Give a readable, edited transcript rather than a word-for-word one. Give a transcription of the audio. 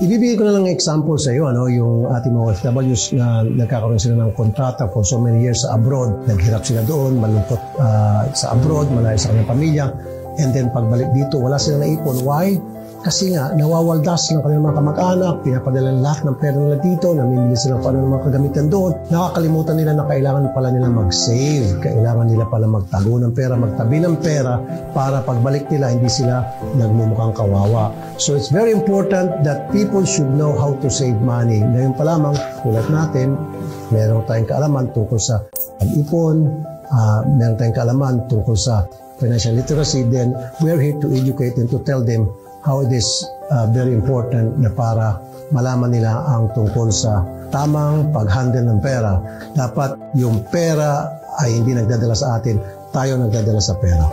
Ibibigay ko na lang example sa iyo, yung ating mga OFWs na nagkakaroon sila ng kontrata for so many years sa abroad. Naghirap sila doon, malungkot sa abroad, malayo sa kanyang pamilya. And then pagbalik dito, wala silang naipon. Why? Kasi nga, nawawaldas ng kanilang mga kamag-anak, pinapadala lahat ng pera nila dito, namimili sila pa ng mga kagamitan doon. Nakakalimutan nila na kailangan pala nila mag-save, kailangan nila pala magtago ng pera, magtabi ng pera para pagbalik nila, hindi sila nagmumukhang kawawa. So it's very important that people should know how to save money. Ngayon pa lamang, tulad natin, meron tayong kaalaman tungkol sa pag-ipon, meron tayong kaalaman tungkol sa financial literacy, then we're here to educate and to tell them how it is very important na para malaman nila ang tungkol sa tamang pag-handle ng pera. Dapat yung pera ay hindi nagdadala sa atin, tayo nagdadala sa pera.